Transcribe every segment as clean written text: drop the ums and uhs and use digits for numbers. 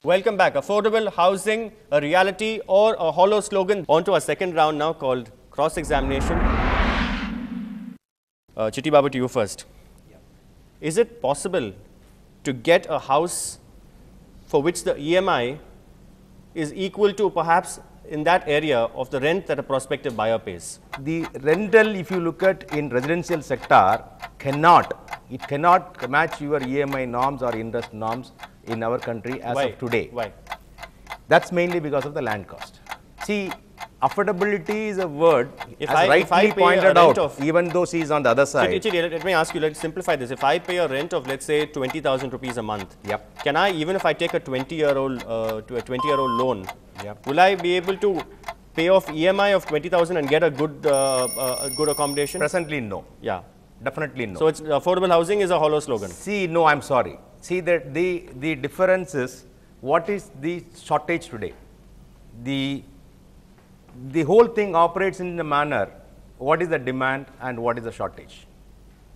Welcome back. Affordable housing, a reality or a hollow slogan? On to our second round now called cross-examination. Chitti Babu, to you first. Yeah. Is it possible to get a house for which the EMI is equal to perhaps in that area of the rent that a prospective buyer pays? The rental, if you look at in residential sector, it cannot match your EMI norms or interest norms in our country as of today. Why? That's mainly because of the land cost. See, affordability is a word, if as I rightly pointed out, even though she is on the other side. Chitti, let me ask you, let's simplify this. If I pay a rent of, let's say, 20,000 rupees a month, yep. Can I, even if I take a 20-year-old loan, yep. Will I be able to pay off EMI of 20,000 and get a good accommodation? Presently, no. Yeah. Definitely no. So it's affordable housing is a hollow slogan. See, no, I'm sorry. See that the difference is, what is the shortage today? The whole thing operates in a manner, what is the demand and what is the shortage?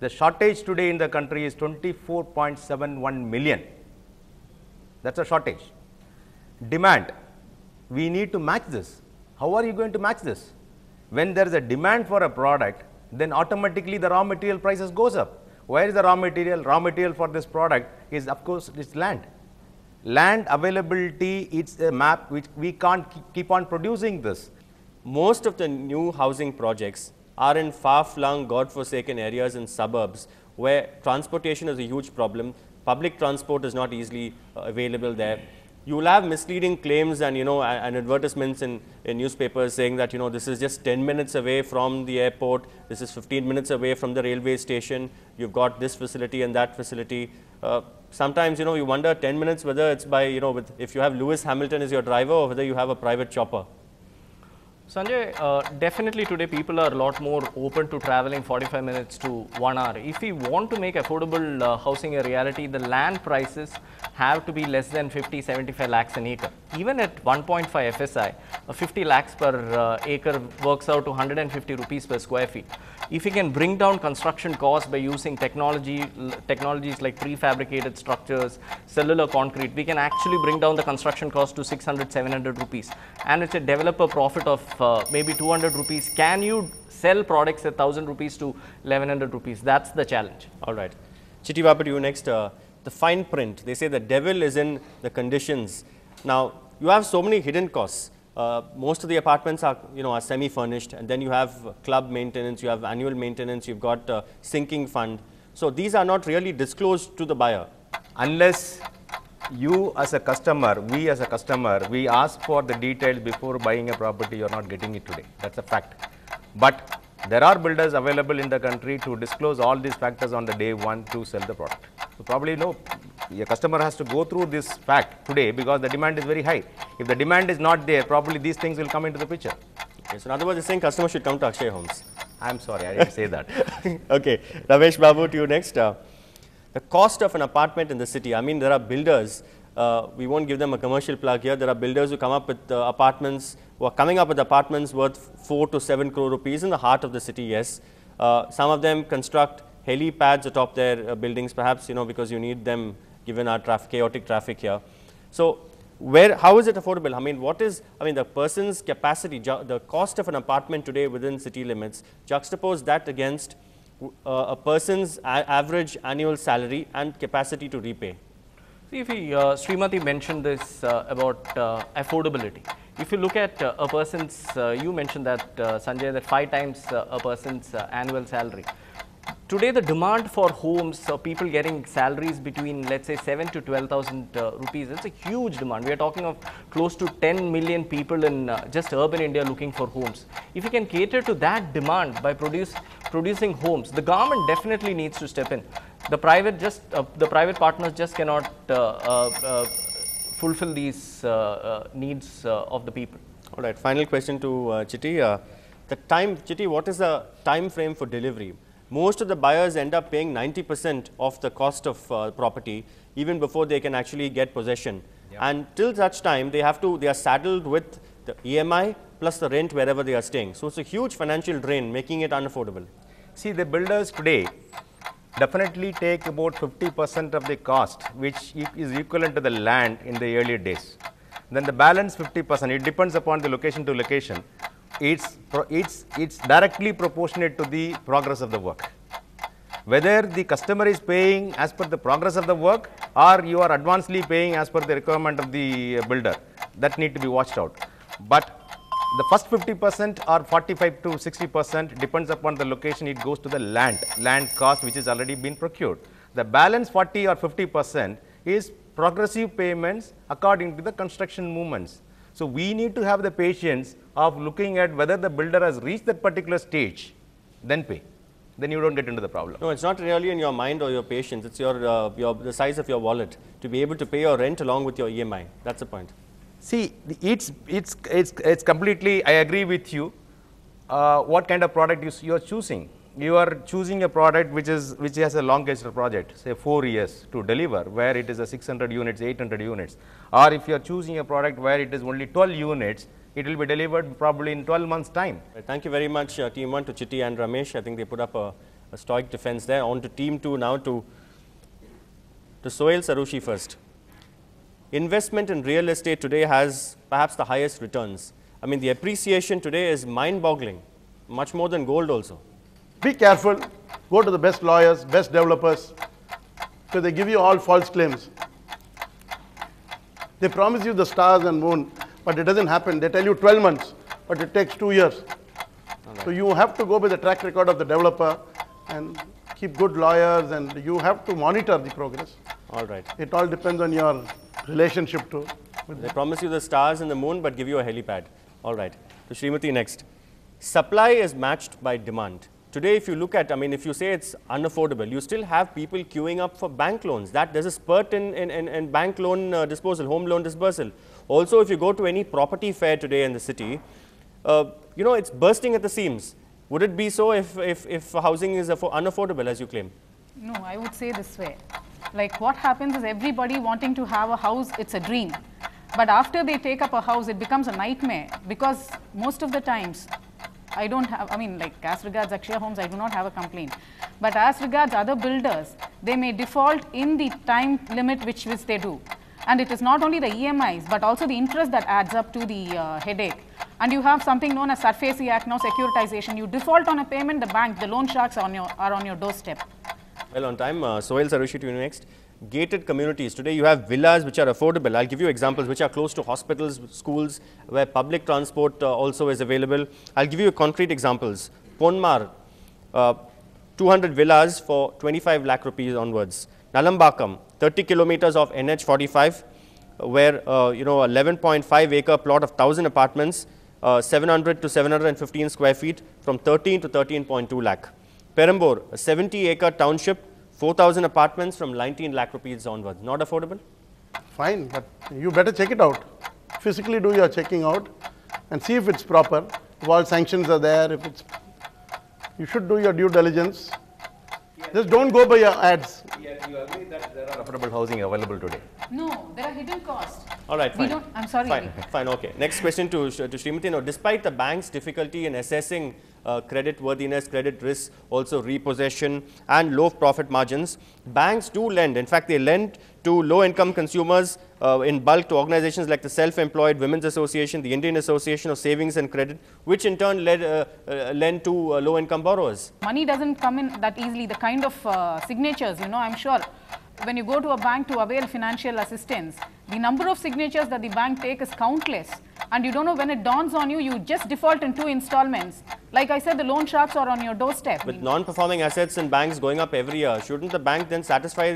The shortage today in the country is 24.71 million. That's a shortage. Demand, we need to match this. How are you going to match this? When there is a demand for a product, then automatically the raw material prices goes up. Where is the raw material? Raw material for this product is, of course, it's land. Land availability, it's a map which we can't keep on producing this. Most of the new housing projects are in far-flung, God-forsaken areas in suburbs where transportation is a huge problem. Public transport is not easily available there. You will have misleading claims and, and advertisements in newspapers saying that, this is just 10 minutes away from the airport, this is 15 minutes away from the railway station, you've got this facility and that facility. Sometimes, you wonder 10 minutes whether it's by, if you have Lewis Hamilton as your driver or whether you have a private chopper. Sanjay, definitely today people are a lot more open to traveling 45 minutes to 1 hour. If we want to make affordable housing a reality, the land prices have to be less than 50-75 lakhs an acre. Even at 1.5 FSI, 50 lakhs per acre works out to 150 rupees per square feet. If we can bring down construction costs by using technologies like prefabricated structures, cellular concrete, we can actually bring down the construction cost to 600-700 rupees. And it's a developer profit of maybe 200 rupees. Can you sell products at 1,000 rupees to 1,100 rupees? That's the challenge. All right. Chitti Babu, to you next. The fine print. They say the devil is in the conditions. Now, you have so many hidden costs. Most of the apartments are, are semi-furnished, and then you have club maintenance, you have annual maintenance, you've got sinking fund. So these are not really disclosed to the buyer. Unless you as a customer, we as a customer, we ask for the details before buying a property, you're not getting it today. That's a fact. But there are builders available in the country to disclose all these factors on the day one to sell the product. So probably no, a customer has to go through this fact today because the demand is very high. If the demand is not there, probably these things will come into the picture. Okay, so in other words, you're saying customers should come to Akshay Homes. I'm sorry, I didn't say that. Okay, Ramesh Babu, to you next. The cost of an apartment in the city, I mean, there are builders, we won't give them a commercial plug here, there are builders who come up with apartments, who are coming up with apartments worth 4 to 7 crore rupees in the heart of the city, yes. Some of them construct helipads atop their buildings, perhaps, because you need them given our chaotic traffic here. So, how is it affordable? I mean, the person's capacity, the cost of an apartment today within city limits, juxtapose that against a person's average annual salary and capacity to repay. See, if Srimati mentioned this about affordability. If you look at a person's, you mentioned that, Sanjay, that 5 times a person's annual salary. Today, the demand for homes, people getting salaries between, let's say, 7,000 to 12,000 rupees, it's a huge demand. We are talking of close to 10 million people in just urban India looking for homes. If you can cater to that demand by producing homes, the government definitely needs to step in. The private partners just cannot fulfill these needs of the people. All right. Final question to Chitti. Chitti, what is the time frame for delivery? Most of the buyers end up paying 90% of the cost of property even before they can actually get possession. Yep. And till such time, they are saddled with the EMI plus the rent wherever they are staying. So it's a huge financial drain, making it unaffordable. See, the builders today, definitely take about 50% of the cost, which is equivalent to the land in the earlier days. Then the balance 50%, it depends upon the location to location. It's directly proportionate to the progress of the work. Whether the customer is paying as per the progress of the work or you are advancedly paying as per the requirement of the builder, that need to be watched out. But the first 50% or 45 to 60% depends upon the location, it goes to the land cost which is already been procured. The balance 40 or 50% is progressive payments according to the construction movements. So, we need to have the patience of looking at whether the builder has reached that particular stage, then pay. Then you don't get into the problem. No, it's not really in your mind or your patience. It's the size of your wallet to be able to pay your rent along with your EMI. That's the point. See, it's completely, I agree with you. What kind of product you are choosing? You are choosing a product which has a long-term project, say 4 years to deliver, where it is a 600 units, 800 units. Or if you are choosing a product where it is only 12 units, it will be delivered probably in 12 months' time. Right, thank you very much, Team 1, to Chitti and Ramesh. I think they put up a stoic defense there. On to Team 2 now, to Sohail Sarushi first. Investment in real estate today has perhaps the highest returns. I mean, the appreciation today is mind-boggling, much more than gold also. Be careful, go to the best lawyers, best developers, because they give you all false claims. They promise you the stars and moon, but it doesn't happen. They tell you 12 months, but it takes 2 years. Right. So you have to go by the track record of the developer and keep good lawyers, and you have to monitor the progress. All right. It all depends on your relationship too. They promise you the stars and the moon, but give you a helipad. All right. To Srimati next. Supply is matched by demand. Today, if you look at, I mean, if you say it's unaffordable, you still have people queuing up for bank loans. There's a spurt in bank loan disposal, home loan dispersal. Also, if you go to any property fair today in the city, you know, it's bursting at the seams. Would it be so if housing is unaffordable, as you claim? No, I would say this way. Like, what happens is everybody wanting to have a house, it's a dream. But after they take up a house, it becomes a nightmare, because most of the times, I don't have, I mean, like, as regards Akshaya Homes, I do not have a complaint. But as regards other builders, they may default in the time limit which they do. And it is not only the EMIs, but also the interest that adds up to the headache. And you have something known as SARFAESI Act now, securitization. You default on a payment, the loan sharks are on your doorstep. Well, on time, Sohail Sarushi to you next. Gated communities. Today you have villas which are affordable. I'll give you examples which are close to hospitals, schools, where public transport also is available. I'll give you concrete examples. Ponmar, 200 villas for 25 lakh rupees onwards. Nalambakam, 30 kilometers of NH 45, where you know, 11.5 acre plot of 1,000 apartments, 700 to 715 square feet, from 13 to 13.2 lakh. Perambur, a 70 acre township, 4,000 apartments from 19 lakh rupees onwards. Not affordable? Fine, but you better check it out. Physically do your checking out and see if it's proper. If all sanctions are there, if it's, you should do your due diligence. Just don't go by your ads. Yeah, you agree that there are affordable housing available today? No, there are hidden costs. All right, fine. I'm sorry. Fine, okay. Next question to Srimati. Now, despite the bank's difficulty in assessing credit worthiness, credit risk, also repossession and low profit margins, banks do lend. In fact, they lend to low-income consumers in bulk to organizations like the Self-Employed Women's Association, the Indian Association of Savings and Credit, which in turn lend to low-income borrowers. Money doesn't come in that easily. The kind of signatures, you know, I'm sure when you go to a bank to avail financial assistance, the number of signatures that the bank take is countless. And you don't know when it dawns on you, you just default in 2 installments. Like I said, the loan sharks are on your doorstep. With non-performing assets in banks going up every year, shouldn't the bank then satisfy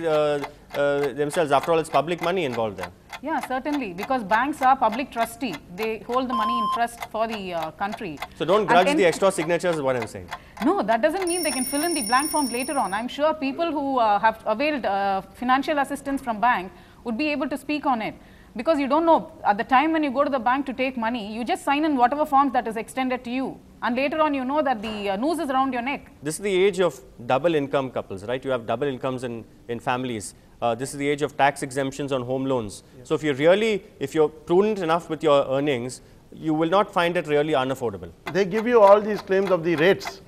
themselves? After all, it's public money involved there. Yeah, certainly, because banks are public trustee. They hold the money in trust for the country. So don't grudge the extra signatures is what I'm saying. No, that doesn't mean they can fill in the blank forms later on. I'm sure people who have availed financial assistance from bank would be able to speak on it. Because you don't know, at the time when you go to the bank to take money, you just sign in whatever forms that is extended to you. And later on, you know that the noose is around your neck. This is the age of double income couples, right? You have double incomes in families. This is the age of tax exemptions on home loans. Yes. So if you're prudent enough with your earnings, you will not find it really unaffordable. They give you all these claims of the rates,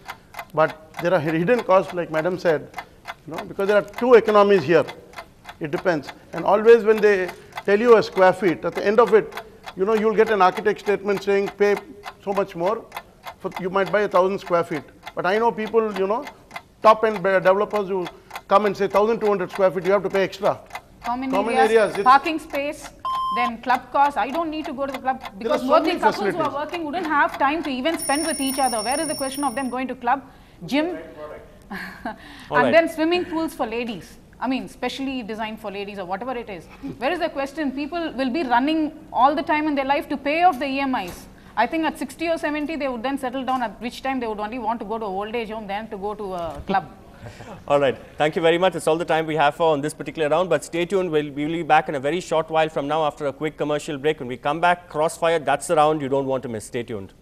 but there are hidden costs, like Madam said. because there are two economies here. It depends. And always when they tell you a square feet, at the end of it, you'll get an architect statement saying pay so much more, you might buy 1,000 square feet. But I know people, top-end developers who come and say 1,200 square feet, you have to pay extra. Common areas, parking space, then club costs. I don't need to go to the club because working couples who are working wouldn't have time to even spend with each other. Where is the question of them going to club, gym, and then swimming pools for ladies? I mean, specially designed for ladies or whatever it is. Where is the question? People will be running all the time in their life to pay off the EMIs. I think at 60 or 70, they would then settle down, at which time they would only want to go to an old age home than to go to a club. All right. Thank you very much. That's all the time we have for on this particular round. But stay tuned. We will be back in a very short while from now after a quick commercial break. When we come back, Crossfire, that's the round you don't want to miss. Stay tuned.